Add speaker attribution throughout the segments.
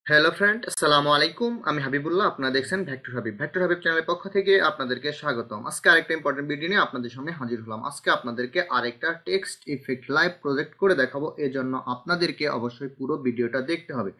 Speaker 1: Hello friend, আসসালামু আলাইকুম। আমি হাবিবুল্লাহ, আপনারা দেখছেন VectorHabib। VectorHabib চ্যানেলের পক্ষ থেকে আপনাদেরকে স্বাগতম। আজকে আরেকটা ইম্পর্টেন্ট ভিডিও নিয়ে আপনাদের সামনে হাজির হলাম। আজকে আপনাদেরকে আরেকটা টেক্সট ইফেক্ট লাইভ প্রজেক্ট করে দেখাবো। এজন্য আপনাদেরকে অবশ্যই পুরো ভিডিওটা দেখতে হবে।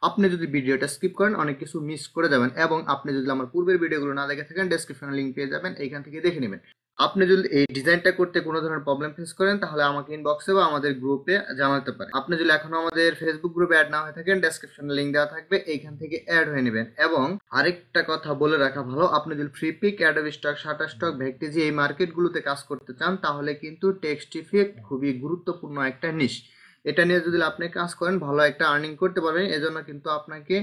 Speaker 1: আপনি যদি ভিডিওটা স্কিপ করেন অনেক কিছু মিস করে যাবেন, এবং আপনি যদি আমার পূর্বের ভিডিওগুলো না দেখে থাকেন ডেসক্রিপশনে লিংক পেয়ে যাবেন, এইখান থেকে দেখে নেবেন। আপনি যদি এই ডিজাইনটা করতে কোনো ধরনের প্রবলেম ফেস করেন তাহলে আমাকে ইনবক্সে বা আমাদের গ্রুপে জানাতে পারেন। আপনি যদি এখনো আমাদের ফেসবুক গ্রুপে অ্যাড না হয়ে থাকেন ডেসক্রিপশনে লিংক দেওয়া থাকবে, এইখান থেকে অ্যাড হয়ে নেবেন। এবং আরেকটা কথা বলে রাখা ভালো, আপনি যদি ফ্রিপিক, অ্যাডোবি স্টক, শাটারস্টক, ভেক্টিজি এই মার্কেটগুলোতে কাজ করতে চান তাহলে কিন্তু টেক্সট ইফেক্ট খুবই গুরুত্বপূর্ণ একটা নিশ। এটা নিয়ে যদি আপনি কাজ করেন ভালো একটা আর্নিং করতে পারবেন। এজন্য কিন্তু আপনাকে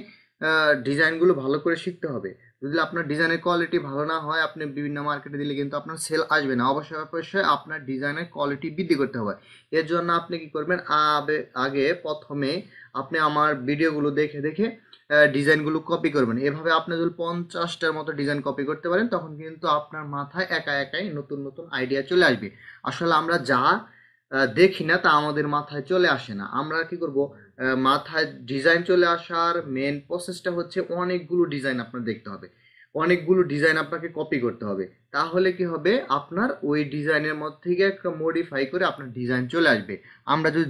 Speaker 1: ডিজাইনগুলো ভালো করে শিখতে হবে। যদি আপনার ডিজাইনের কোয়ালিটি ভালো না হয় আপনি বিভিন্ন মার্কেটে দিলে কিন্তু আপনার সেল আসবে না। অবশ্যই অবশ্যই আপনার ডিজাইনের কোয়ালিটি বৃদ্ধি করতে হবে। এর জন্য আপনি কি করবেন, আগে প্রথমে আপনি আমার ভিডিওগুলো দেখে দেখে ডিজাইনগুলো কপি করবেন। এভাবে আপনি যদি 50টার মতো ডিজাইন কপি করতে পারেন তখন কিন্তু আপনার মাথায় একা একাই নতুন নতুন আইডিয়া চলে আসবে। আসলে আমরা যা দেখি না তা আমাদের মাথায় চলে আসে না। আমরা কি করব, মাথায় ডিজাইন চলে আসার মেন প্রসেসটা হচ্ছে অনেকগুলো ডিজাইন আপনার দেখতে হবে, অনেকগুলো ডিজাইন আপনাকে কপি করতে হবে। তাহলে কি হবে, আপনার ওই ডিজাইনের মধ্যে থেকে একটা মডিফাই করে আপনার ডিজাইন চলে আসবে। আমরা যদি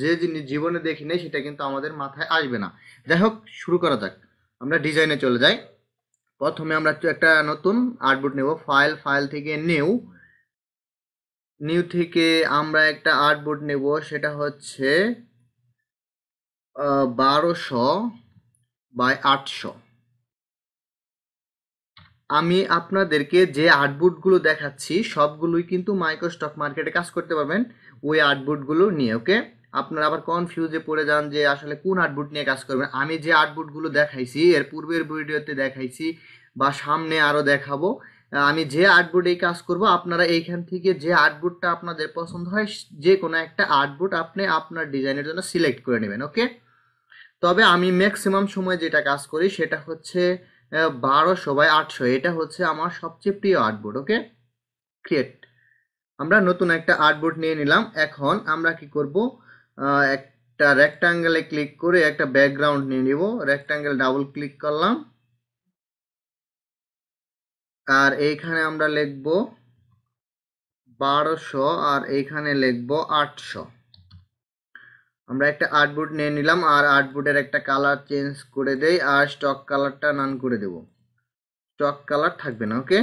Speaker 1: যে জিনিস জীবনে দেখি নাই সেটা কিন্তু আমাদের মাথায় আসবে না। যাই হোক, শুরু করা যাক। আমরা ডিজাইনে চলে যাই। প্রথমে আমরা একটা নতুন আর্টবোর্ড নেব। ফাইল থেকে নিউ, থেকে আমরা একটা আর্টবোর্ড নেব, সেটা হচ্ছে 1200 বাই 800। আমি আপনাদেরকে যে আর্টবোর্ডগুলো দেখাচ্ছি সবগুলোই কিন্তু মাইক্রোস্টক মার্কেটে কাজ করতে পারবেন ওই আর্টবোর্ডগুলো নিয়ে। ওকে, আপনারা আবার কনফিউজে পড়ে যান যে আসলে কোন আর্টবোর্ড নিয়ে কাজ করবেন। আমি যে আর্টবোর্ডগুলো দেখাইছি এর পূর্বের ভিডিওতে দেখাইছি বা সামনে আরও দেখাবো, আমি যে আর্টবোর্ডে কাজ করব আপনারা এইখান থেকে যে আর্টবোর্ডটা আপনাদের পছন্দ হয় যে কোনো একটা আর্টবোর্ড আপনি আপনার ডিজাইনের জন্য সিলেক্ট করে নেবেন। ওকে, তবে আমি ম্যাক্সিমাম সময় যেটা কাজ করি সেটা হচ্ছে 1200 বাই 800। এটা হচ্ছে আমার সবচেয়ে প্রিয় আর্টবোর্ড। ওকে, ক্রিয়েট। আমরা নতুন একটা আর্টবোর্ড নিয়ে নিলাম। এখন আমরা কি করব, একটা রেক্টাঙ্গেলে ক্লিক করে একটা ব্যাকগ্রাউন্ড নিয়ে নিব। রেক্টাঙ্গেল ডাবল ক্লিক করলাম, আর এইখানে আমরা লিখব 1200 আর এইখানে লিখব 800। আমরা একটা আর্টবোর্ড নিয়ে নিলাম, আর আর্টবোর্ডের একটা কালার চেঞ্জ করে দেই, আর স্টক কালারটা নান করে দেব। স্টক কালার থাকবে না। ওকে,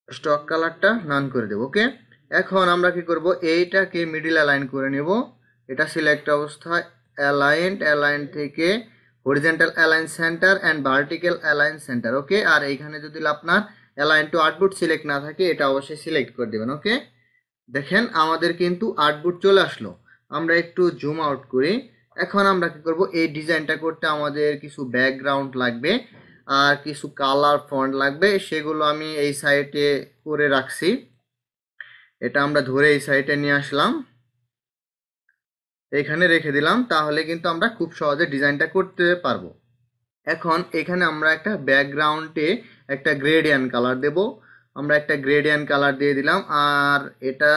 Speaker 1: স্টক কালারটা নান করে দেব। ওকে, এখন আমরা কি করব, এইটাকে মিডিল অ্যালাইন করে নেব। এটা সিলেক্ট অবস্থায় অ্যালাইন থেকে horizontal align centre and vertical align centre. Okay, আর এইখানে যদি আপনার অ্যালাইন টু আর্টবোর্ড সিলেক্ট না থাকে এটা অবশ্যই সিলেক্ট করে দেবেন। ওকে, দেখেন আমাদের কিন্তু আর্টবোর্ড চলে আসলো। আমরা একটু জুম আউট করি। এখন আমরা কি করব, এই ডিজাইনটা করতে আমাদের কিছু ব্যাকগ্রাউন্ড লাগবে আর কিছু কালার ফন্ট লাগবে, সেগুলো আমি এই সাইটে করে রাখছি। এটা আমরা ধরে এই সাইটে নিয়ে আসলাম, এখানে রেখে দিলাম, তাহলে কিন্তু আমরা খুব সহজে ডিজাইনটা করতে পারবো। এখন এখানে আমরা একটা ব্যাকগ্রাউন্ডে একটা গ্রেডিয়ান্ট কালার দেব। আমরা একটা গ্রেডিয়ান্ট কালার দিয়ে দিলাম, আর এটা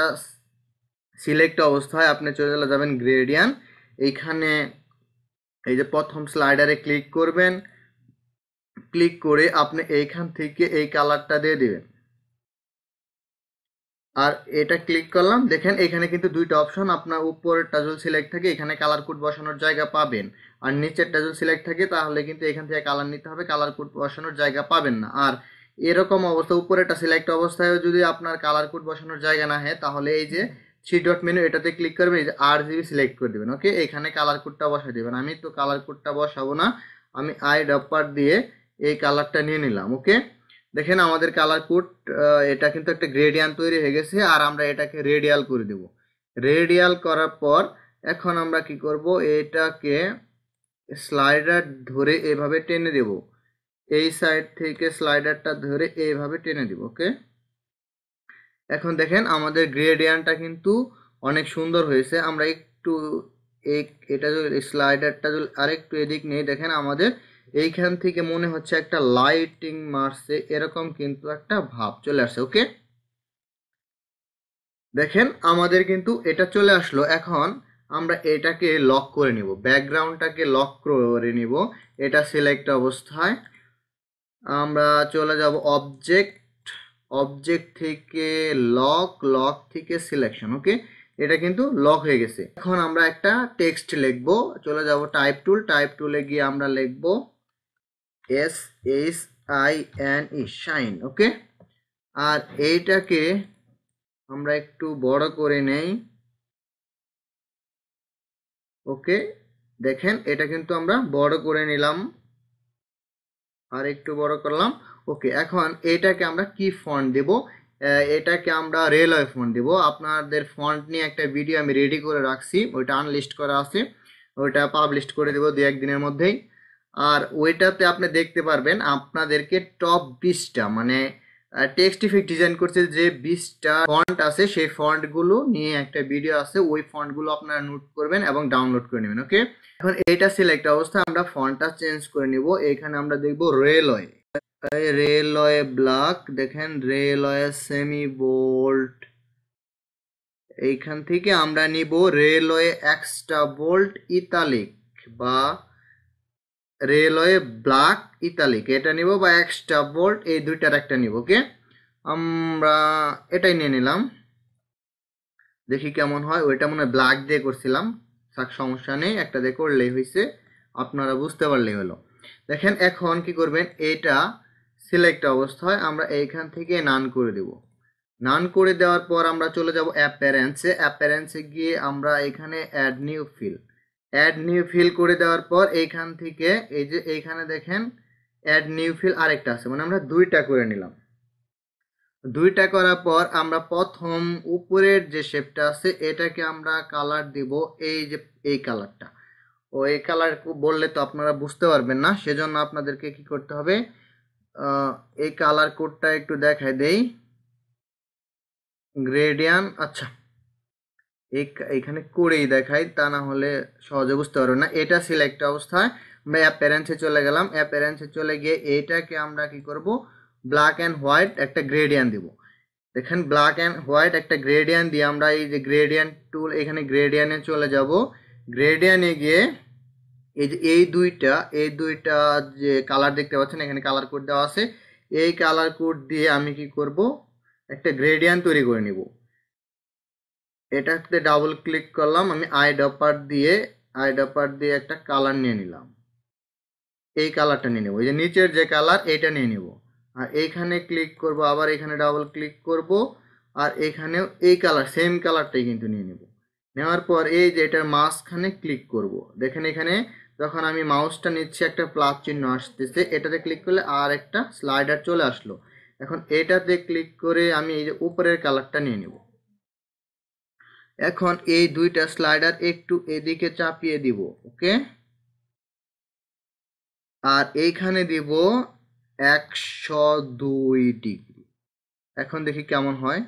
Speaker 1: সিলেক্ট অবস্থায় আপনি চলে যাবেন গ্রেডিয়ান্ট। এইখানে এই যে প্রথম স্লাইডারে ক্লিক করবেন, ক্লিক করে আপনি এইখান থেকে এই কালারটা দিয়ে দিবেন। আর এটা ক্লিক করলাম, দেখেন এখানে কিন্তু দুইটা অপশন, আপনার উপরেরটা যদি সিলেক্ট থাকে এখানে কালার কোড বসানোর জায়গা পাবেন, আর নিচেরটা যদি সিলেক্ট থাকে তাহলে কিন্তু এখান থেকে কালার নিতে হবে, কালার কোড বসানোর জায়গা পাবেন না। আর এরকম অবস্থা উপরেরটা সিলেক্ট অবস্থায় যদি আপনার কালার কোড বসানোর জায়গা না হয় তাহলে এই যে থ্রি ডট মেনু এটাতে ক্লিক করবেন, এই যে RGB সিলেক্ট করে দেবেন। ওকে, এখানে কালার কোডটা বসাই দেবেন। আমি তো কালার কোডটা বসাবো না, আমি আই ডপার দিয়ে এই কালারটা নিয়ে নিলাম। ওকে, দেখেন আমাদের কালার কোড এটা কিন্তু একটা গ্রেডিয়ান্ট তৈরি হয়ে গেছে, আর আমরা এটাকে রেডিয়াল করে দেব। রেডিয়াল করার পর এখন আমরা কি করব, এটাকে স্লাইডার ধরে এভাবে টেনে দেব। এই সাইড থেকে স্লাইডারটা ধরে এইভাবে টেনে দেব। ওকে, এখন দেখেন আমাদের গ্রেডিয়ান্টটা কিন্তু অনেক সুন্দর হয়েছে। আমরা একটু এটা যদি স্লাইডারটা যদি আরেকটু এদিক নেই, দেখেন আমাদের এইখান থেকে মনে হচ্ছে একটা লাইটিং মারছে, এরকম কিন্তু একটা ভাব চলে আসছে। ওকে, দেখেন আমাদের কিন্তু এটা চলে আসলো। এখন আমরা এটাকে লক করে নিব, ব্যাকগ্রাউন্ডটাকে লক করে নিব। এটা সিলেক্ট অবস্থায় আমরা চলে যাব অবজেক্ট, অবজেক্ট থেকে লক থেকে সিলেকশন। ওকে, এটা কিন্তু লক হয়ে গেছে। এখন আমরা একটা টেক্সট লিখবো, চলে যাব টাইপ টুলে গিয়ে আমরা লিখবো SHINE, শাইন। ওকে, আর এইটাকে আমরা একটু বড় করে নেই। ওকে, দেখেন এটা কিন্তু আমরা বড় করে নিলাম, আর একটু বড় করলাম। ওকে, এখন এটাকে আমরা কি ফন্ট দেব? এটাকে আমরা রেলওয়ে ফন্ট দেব। আপনাদের ফন্ট নিয়ে একটা ভিডিও আমি রেডি করে রাখছি, ওইটা আনলিস্ট করা আছে, ওইটা পাবলিশ করে দেব 2-1 দিনের মধ্যেই। আর ওইটাতে আপনি দেখতে পারবেন আপনাদেরকে টপ 20টা মানে টেক্সট ইফেক্ট ডিজাইন করছে যে 20টা ফন্ট আছে, সেই ফন্টগুলো নিয়ে একটা ভিডিও আছে, ওই ফন্টগুলো আপনারা নোট করবেন এবং ডাউনলোড করে নেবেন। ওকে, এখন এটা সিলেক্ট অবস্থায় আমরা ফন্টটা চেঞ্জ করে নিব। এখানে আমরা দেখব রেলওয়ে, রেলওয়ে ব্ল্যাক, দেখেন রেলওয়ে সেমি বোল্ড। এইখান থেকে আমরা নিব রেলওয়ে এক্সট্রা বোল্ড ইতালিক বা রেলওয়ে ব্ল্যাক ইতালিক, এটা নিব, বা এক্সট্রা বোল্ড, এই দুইটার একটা নিব। ওকে, আমরা এটাই নিয়ে নিলাম, দেখি কেমন হয়। ওইটা মনে হয় ব্ল্যাক দিয়ে করছিলাম, থাক সমস্যা নেই, একটা দিয়ে করলেই হয়েছে, আপনারা বুঝতে পারলেই হলো। দেখেন এখন কি করবেন, এটা সিলেক্ট অবস্থায় আমরা এইখান থেকে নান করে দেব। নান করে দেওয়ার পর আমরা চলে যাব অ্যাপারেন্সে গিয়ে আমরা এখানে অ্যাড নিউ ফিল করে দেওয়ার পর এইখান থেকে এই যে এইখানে দেখেন অ্যাড নিউ ফিল আরেকটা আছে, মানে আমরা দুইটা করে নিলাম। দুইটা করার পর আমরা প্রথম উপরের যে শেপটা আছে এটাকে আমরা কালার দিব, এই যে এই কালারটা। ও এই কালার বললে তো আপনারা বুঝতে পারবেন না, সেজন্য আপনাদেরকে কি করতে হবে, এই কালার কোডটা একটু দেখাই দেই, গ্রেডিয়ান। আচ্ছা, এইখানে করেই দেখাই, তা না হলে সহজে বুঝতে পারবেন না। এটা সিলেক্ট অবস্থায় আমরা অ্যাপারেন্সে চলে গেলাম, অ্যাপারেন্সে চলে গিয়ে এইটাকে আমরা কি করব, ব্ল্যাক অ্যান্ড হোয়াইট একটা গ্রেডিয়ান দিব। দেখেন ব্ল্যাক অ্যান্ড হোয়াইট একটা গ্রেডিয়ান দিয়ে আমরা এই যে গ্রেডিয়ান টুল, এখানে গ্রেডিয়ানে চলে যাব। গ্রেডিয়ানে গিয়ে এই যে এই দুইটা যে কালার দেখতে পাচ্ছেন এখানে কালার কোড দেওয়া আছে, এই কালার কোড দিয়ে আমি কি করব, একটা গ্রেডিয়ান তৈরি করে নিব। এটাতে ডাবল ক্লিক করলাম, আমি আইডপার দিয়ে একটা কালার নিয়ে নিলাম, এই কালারটা নিয়ে নেব, এই যে নিচের যে কালার এটা নিয়ে নেব। আর এইখানে ক্লিক করব, আবার এখানে ডাবল ক্লিক করব, আর এখানেও এই কালার সেম কালারটাই কিন্তু নিয়ে নেব। নেওয়ার পর এই যে এটার মাঝখানে ক্লিক করব, দেখেন এখানে যখন আমি মাউসটা নিচ্ছি একটা প্লাস চিহ্ন আসতেছে, এটাতে ক্লিক করলে আর একটা স্লাইডার চলে আসলো। এখন এটাতে ক্লিক করে আমি এই যে উপরের কালারটা নিয়ে নেব। এখন এই দুইটা স্লাইডার একটু এদিকে চাপিয়ে দিব। ওকে, আর এইখানে দিব 102 ডিগ্রি। এখন দেখি কেমন হয়।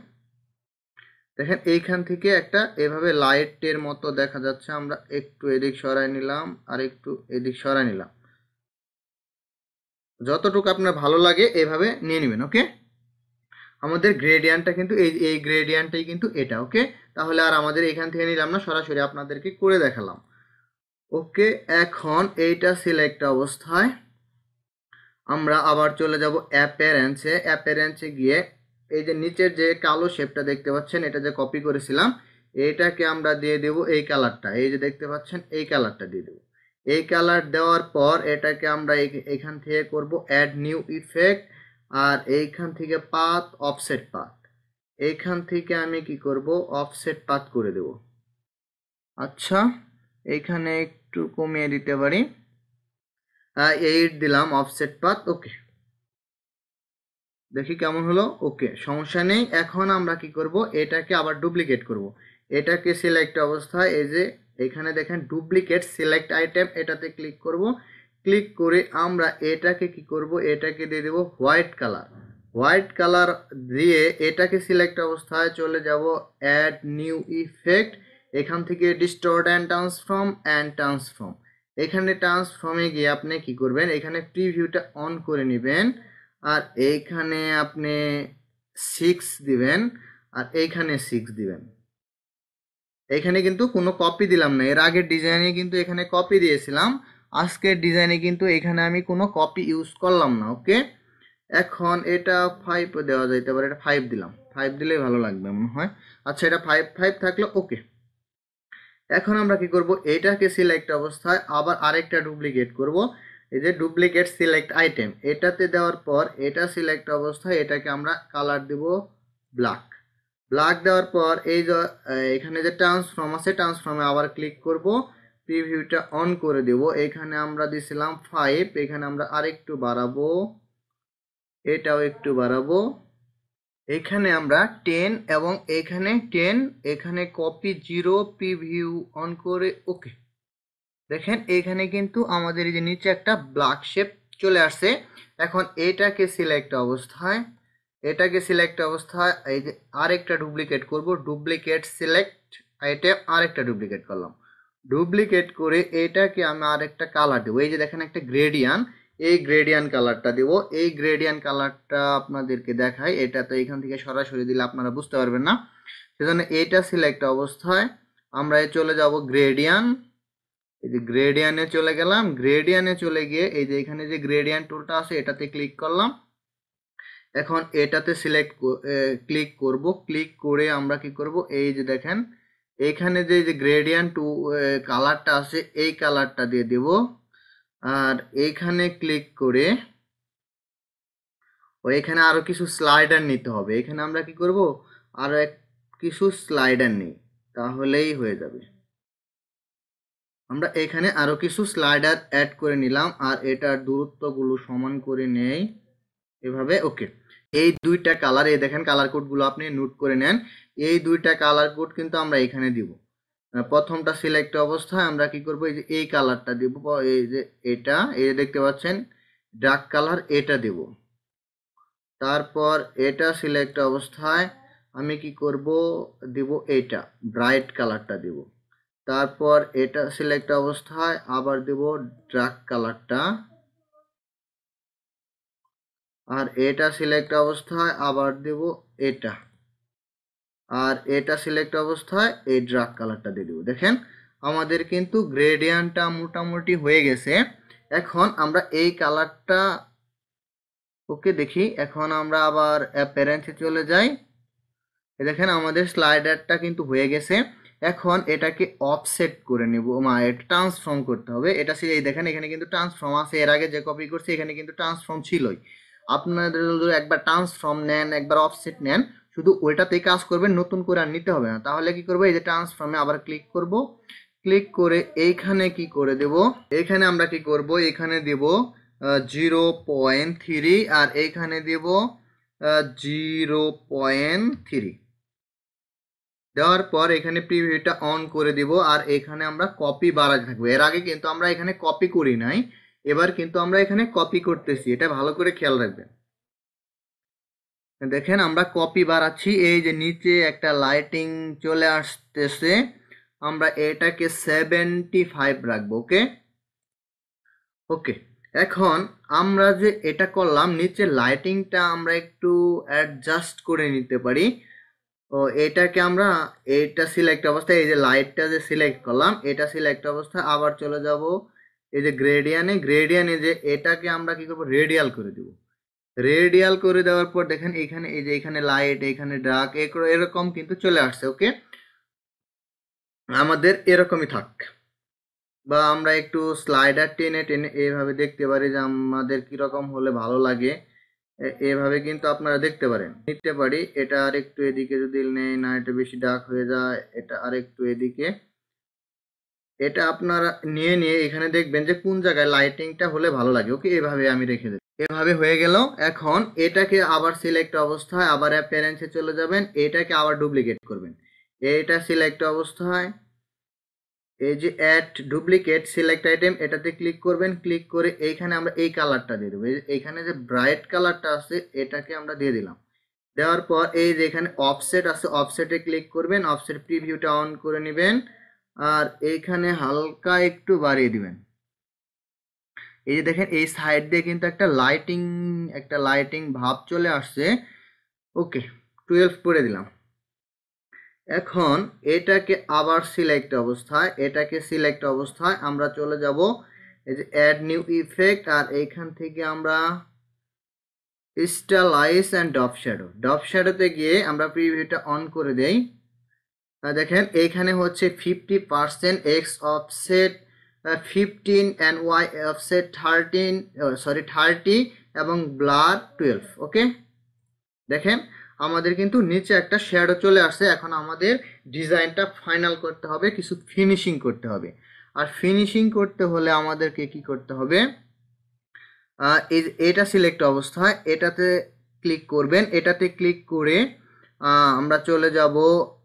Speaker 1: দেখেন এইখান থেকে একটা এভাবে লাইটের মতো দেখা যাচ্ছে, আমরা একটু এদিক সরাই নিলাম আর একটু এদিক সরাই নিলাম, যতটুকু আপনার ভালো লাগে এভাবে নিয়ে নেবেন। ওকে, আমাদের গ্রেডিয়ান্টটা কিন্তু এই গ্রেডিয়ান্টটাই কিন্তু এটা। ওকে, তাহলে আর আমাদের এখান থেকে নিলাম না, সরাসরি আপনাদেরকে করে দেখালাম। ওকে, এখন এইটা সিলেক্ট অবস্থায় আমরা আবার চলে যাব অ্যাপারেন্সে গিয়ে এই যে নিচের যে কালো শেপটা দেখতে পাচ্ছেন, এটা যে কপি করেছিলাম, এইটাকে আমরা দিয়ে দেব এই কালারটা, এই যে দেখতে পাচ্ছেন এই কালারটা দিয়ে দেব। এই কালার দেওয়ার পর এটাকে আমরা এখান থেকে করব অ্যাড নিউ ইফেক্ট, আর এইখান থেকে পাথ, অফসেট পাথ, এইখান থেকে আমি কি করব, অফসেট পাথ করে দেব। আচ্ছা, এইখানে একটু কমিয়ে দিতে পারি, 8 দিলাম অফসেট পাথ। ওকে, দেখি কেমন হলো। ওকে, সমস্যা নেই। এখন আমরা কি করব, এটাকে আবার ডুপ্লিকেট করব। এটাকে সিলেক্ট অবস্থায় এই যে এখানে দেখেন ডুপ্লিকেট সিলেক্ট আইটেম, এটাতে ক্লিক করব। ক্লিক করে আমরা এটাকে কি করব, এটাকে দিয়ে দেব হোয়াইট কালার দিয়ে এটাকে সিলেক্ট অবস্থায় চলে যাব অ্যাড নিউ ইফেক্ট, এখান থেকে ডিস্টর্ট অ্যান্ড ট্রান্সফর্ম। এখানে ট্রান্সফর্মে গিয়ে আপনি কি করবেন, এখানে প্রিভিউটা অন করে নেবেন, আর এইখানে আপনি 6 দিবেন, আর এইখানে 6 দিবেন। এখানে কিন্তু কোনো কপি দিলাম না, এর আগের ডিজাইনে কিন্তু এখানে কপি দিয়েছিলাম, আজকের ডিজাইনে কিন্তু এখানে আমি কোনো কপি ইউজ করলাম না। ওকে, এখন এটা 5 দেওয়া যাইতে পারে, এটা 5 দিলাম, 5 দিলেই ভালো লাগবে মনে হয়। আচ্ছা, এটা 5 থাকলো। ওকে, এখন আমরা কি করব, এটাকে সিলেক্ট অবস্থায় আবার আরেকটা ডুপ্লিকেট করব। এই যে ডুপ্লিকেট সিলেক্ট আইটেম, এটাতে দেওয়ার পর এটা সিলেক্ট অবস্থায় এটাকে আমরা কালার দিব ব্ল্যাক। ব্ল্যাক দেওয়ার পর এই যে এখানে যে ট্রান্সফর্ম আছে, ট্রান্সফর্মে আবার ক্লিক করব, প্রিভিউটা অন করে দেব। এখানে আমরা দিছিলাম 5, এখানে আমরা আরেকটু বাড়াবো, এটাও একটু বাড়াবো, এখানে আমরা 10 এবং এখানে 10, এখানে কপি 0, প্রিভিউ অন করে ওকে। দেখেন এখানে কিন্তু আমাদের এই যে নিচে একটা ব্ল্যাক শেপ চলে আসছে। এখন এটাকে সিলেক্ট অবস্থায়, এই যে আরেকটা ডুপ্লিকেট করব, ডুপ্লিকেট সিলেক্ট আইটেম, আরেকটা ডুপ্লিকেট করলাম, ডুপ্লিকেট করে এটাকে আমি আরেকটা কালার দেবো। এই যে দেখেন একটা গ্রেডিয়ান, এই গ্রেডিয়ান কালারটা দেবো। এই গ্রেডিয়ান কালারটা আপনাদেরকে দেখাই, এটা তো এখান থেকে সরাসরি দিলে আপনারা বুঝতে পারবেন না, সেজন্য এটা সিলেক্ট অবস্থায় আমরা চলে যাব গ্রেডিয়ান। এই যে গ্রেডিয়ানে চলে গেলাম, গ্রেডিয়ানে চলে গিয়ে এই যে এখানে যে গ্রেডিয়ান টুলটা আছে এটাতে ক্লিক করলাম। এখন এটাতে ক্লিক করব, ক্লিক করে আমরা কি করব, এই যে দেখেন এখানে যে গ্রেডিয়ান টু কালারটা আছে এই কালারটা দিয়ে দেব। আর এইখানে ক্লিক করে এখানে আরো কিছু স্লাইডার নিতে হবে। এখানে আমরা কি করব, আরো কিছু স্লাইডার নিই, তাহলেই হয়ে যাবে। আমরা এখানে আরো কিছু স্লাইডার অ্যাড করে নিলাম, আর এটার দূরত্বগুলো সমান করে নেই এভাবে। ওকে, এই দুইটা কালার, এই দেখেন কালার কোডগুলো আপনি নোট করে নেন। এই দুইটা কালার কোড কিন্তু আমরা এখানে দিব। প্রথমটা সিলেক্ট অবস্থায় আমরা কি করব, এই যে এই কালারটা দিব, এই যে এটা, এই যে দেখতে পাচ্ছেন ডার্ক কালার, এটা দেব। তারপর এটা সিলেক্ট অবস্থায় আমি কি করব, দিব এইটা ব্রাইট কালারটা দিব। তারপর এটা সিলেক্ট অবস্থায় আবার দেব ডার্ক কালারটা, আর এটা সিলেক্ট অবস্থায় আবার দেব এটা, আর এটা সিলেক্ট অবস্থায় এই ডার্ক কালারটা দিয়ে দেব। দেখেন আমাদের কিন্তু গ্রেডিয়ান্টটা মোটামুটি হয়ে গেছে। এখন আমরা এই কালারটা ওকে দেখি, এখন আমরা আবার অ্যাপিয়ারেন্সে চলে যাই। দেখেন আমাদের স্লাইডারটা কিন্তু হয়ে গেছে। এখন এটাকে অফসেট করে নিব, এটা ট্রান্সফর্ম করতে হবে। এটা এই দেখেন এখানে কিন্তু ট্রান্সফর্ম আছে, এর আগে যে কপি করছি এখানে কিন্তু ট্রান্সফর্ম ছিলই। আপনাদের যদি একবার ট্রান্সফর্ম নেন, একবার অফসেট নেন, শুধু ওইটাতেই কাজ করবেন, নতুন করে আর নিতে হবে না। তাহলে কি করবো, এই যে ট্রান্সফর্মে আবার ক্লিক করব, ক্লিক করে এইখানে কি করে দেব, এখানে আমরা কি করব, এখানে দেব 0.3, আর এইখানে দেব 0.3 দেওয়ার পর এখানে প্রিভিউটা অন করে দিব। আর এখানে আমরা কপি বাড়াতে থাকবো। এর আগে কিন্তু আমরা এখানে কপি করি নাই, এবার কিন্তু আমরা এখানে কপি করতেছি, এটা ভালো করে খেয়াল রাখবেন। দেখেন আমরা কপি বাড়াচ্ছি, এই যে নিচে একটা লাইটিং চলে আসতেছে, আমরা এটাকে 75 রাখবো। ওকে ওকে, এখন আমরা যে এটা করলাম, নিচে লাইটিংটা আমরা একটু অ্যাডজাস্ট করে নিতে পারি। ও এটাকে আমরা, এটা সিলেক্ট অবস্থায় এই যে লাইটটা যে সিলেক্ট করলাম, এটা সিলেক্ট অবস্থায় আবার চলে যাব এই যে গ্রেডিয়ানে যে এটাকে আমরা কি করব, রেডিয়াল করে দিব। রেডিয়াল করে দেওয়ার পর দেখেন এখানে এই যে এখানে লাইট, এখানে ডার্ক, এরকম কিন্তু চলে আসছে। ওকে, আমাদের এরকমই থাক, বা আমরা একটু স্লাইডার টেনে টেনে এইভাবে দেখতে পারি যে আমাদের কিরকম হলে ভালো লাগে। এভাবে কিন্তু আপনারা দেখতে পারেন, নিতে পারি। এটা আর একটু এদিকে যদি নেই, না এটা বেশি ডার্ক হয়ে যায়, এটা আর একটু এদিকে, এটা আপনারা নিয়ে নিয়ে এখানে দেখবেন যে কোন জায়গায় লাইটিংটা হলে ভালো লাগে। ওকে, এভাবে আমি রেখে দেব। এভাবে হয়ে গেল। এখন এটাকে আবার সিলেক্ট অবস্থায় আবার অ্যাপিয়ারেন্সে চলে যাবেন, এটাকে আবার ডুপ্লিকেট করবেন। এটা সিলেক্ট অবস্থায় এই যে অ্যাড ডুপ্লিকেট সিলেক্ট আইটেম, এটাতে ক্লিক করবেন, ক্লিক করে এইখানে আমরা এই কালারটা দিয়ে দেবো। এইখানে যে ব্রাইট কালারটা আছে এটাকে আমরা দিয়ে দিলাম। দেওয়ার পর এই যে এখানে অফসেট আছে, অফসেটে ক্লিক করবেন, অফসেট প্রিভিউটা অন করে নেবেন, আর এইখানে হালকা একটু বাড়িয়ে দিবেন। এই যে দেখেন এই সাইড দিয়ে কিন্তু একটা লাইটিং ভাব চলে আসছে। ওকে, 12 করে দিলাম। এখন এটাকে আবার সিলেক্ট অবস্থায় আমরা চলে যাব এই যে অ্যাড নিউ ইফেক্ট, আর এইখান থেকে আমরা স্টাইলাইজ অ্যান্ড ড্রপ শ্যাডোতে গিয়ে আমরা প্রিভিউটা অন করে দেই। দেখেন এইখানে হচ্ছে 50% X offset 15 and Y offset 30 এবং ব্লার 12। ওকে, দেখেন আমাদের কিন্তু নিচে একটা শ্যাডো চলে আসছে। এখন আমাদের ডিজাইনটা ফাইনাল করতে হবে, কিছু ফিনিশিং করতে হবে। আর ফিনিশিং করতে হলে আমাদেরকে কি করতে হবে, এটা সিলেক্ট অবস্থায় এটাতে ক্লিক করবেন। এটাতে ক্লিক করে আমরা চলে যাব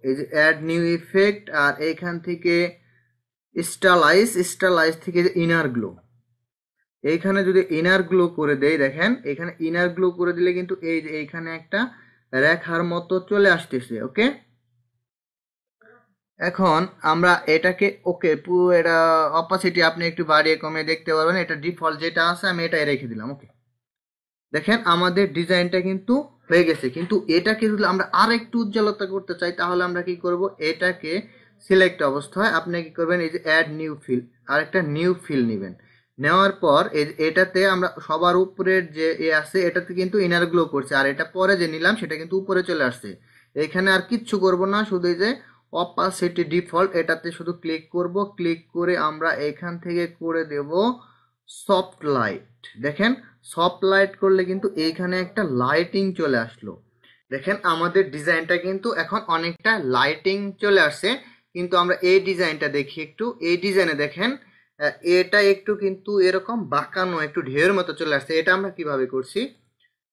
Speaker 1: এই যে অ্যাড নিউ ইফেক্ট, আর এইখান থেকে স্টাইলাইজ থেকে ইনার গ্লো, এইখানে যদি ইনার গ্লো করে দেই, দেখেন এখানে ইনার গ্লো করে দিলে কিন্তু এই যে এইখানে একটা রেখার মতো চলে আসতেছে। ওকে, এখন আমরা এটাকে পুরো এটা অপাসিটি আপনি একটু বাড়িয়ে কমিয়ে দেখতে পারবেন। এটা ডিফল্ট যেটা আছে আমি এটাই রেখে দিলাম। ওকে, দেখেন আমাদের ডিজাইনটা কিন্তু হয়ে গেছে। কিন্তু এটাকে যদি আমরা আর একটু উজ্জ্বলতা করতে চাই তাহলে আমরা কি করব, এটাকে সিলেক্ট অবস্থায় আপনি কি করবেন, এই যে অ্যাড নিউ ফিল, আর একটা নিউ ফিল নেবেন। নেওয়ার পর এটাতে আমরা সবার উপরের যে আছে এটাতে কিন্তু ইনার গ্লো করছে, আর এটা পরে যে নিলাম সেটা কিন্তু উপরে চলে আসছে। এখানে আর কিচ্ছু করব না, শুধু এই যে অপাসিটি ডিফল্ট এটাতে শুধু ক্লিক করব। ক্লিক করে আমরা এখান থেকে করে দেব সফট লাইট। দেখেন সফট লাইট করলে কিন্তু এইখানে একটা লাইটিং চলে আসলো। দেখেন আমাদের ডিজাইনটা কিন্তু এখন অনেকটা লাইটিং চলে আসছে। কিন্তু আমরা এই ডিজাইনটা দেখি একটু, এই ডিজাইনে দেখেন এটা একটু কিন্তু এরকম বাঁকানো, একটু ঢেউয়ের মতো চলে আসছে। এটা আমরা কিভাবে করছি,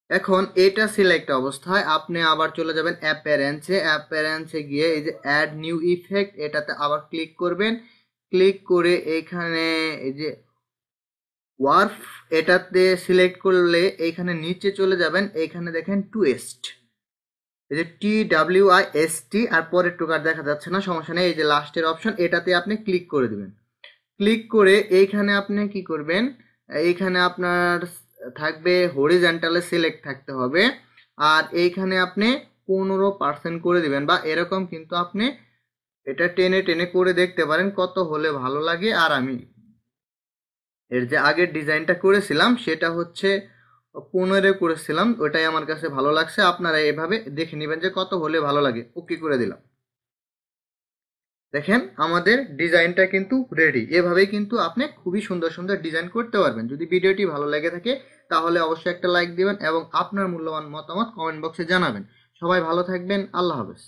Speaker 1: এখন এটা সিলেক্ট অবস্থায় আপনি আবার চলে যাবেন অ্যাপিয়ারেন্সে গিয়ে এই যে অ্যাড নিউ ইফেক্ট এটাতে আবার ক্লিক করবেন। ক্লিক করে এখানে এই যে ওয়ার্ফ এটাতে সিলেক্ট করলে এইখানে নিচে চলে যাবেন। এইখানে দেখেন টুইস্ট, এই যে TWIST, আর পরের টুকার দেখা যাচ্ছে না, সমস্যা নেই। এই যে লাস্টের অপশন এটাতে আপনি ক্লিক করে দিবেন। ক্লিক করে এইখানে আপনি কি করবেন, এইখানে আপনার থাকবে হরিজন্টালে সিলেক্ট থাকতে হবে, আর এইখানে আপনি 15% করে দিবেন বা এরকম। কিন্তু আপনি এটা টেনে টেনে করে দেখতে পারেন কত হলে ভালো লাগে। আর আমি এর যে আগের ডিজাইনটা করেছিলাম সেটা হচ্ছে 15 করেছিলাম, ওটাই আমার কাছে ভালো লাগছে। আপনারা এভাবে দেখে নেবেন যে কত হলে ভালো লাগে। ওকে করে দিলাম। দেখেন আমাদের ডিজাইনটা কিন্তু রেডি। এভাবেই কিন্তু আপনি খুবই সুন্দর সুন্দর ডিজাইন করতে পারবেন। যদি ভিডিওটি ভালো লেগে থাকে তাহলে অবশ্যই একটা লাইক দিবেন এবং আপনার মূল্যবান মতামত কমেন্ট বক্সে জানাবেন। সবাই ভালো থাকবেন। আল্লাহ হাফেজ।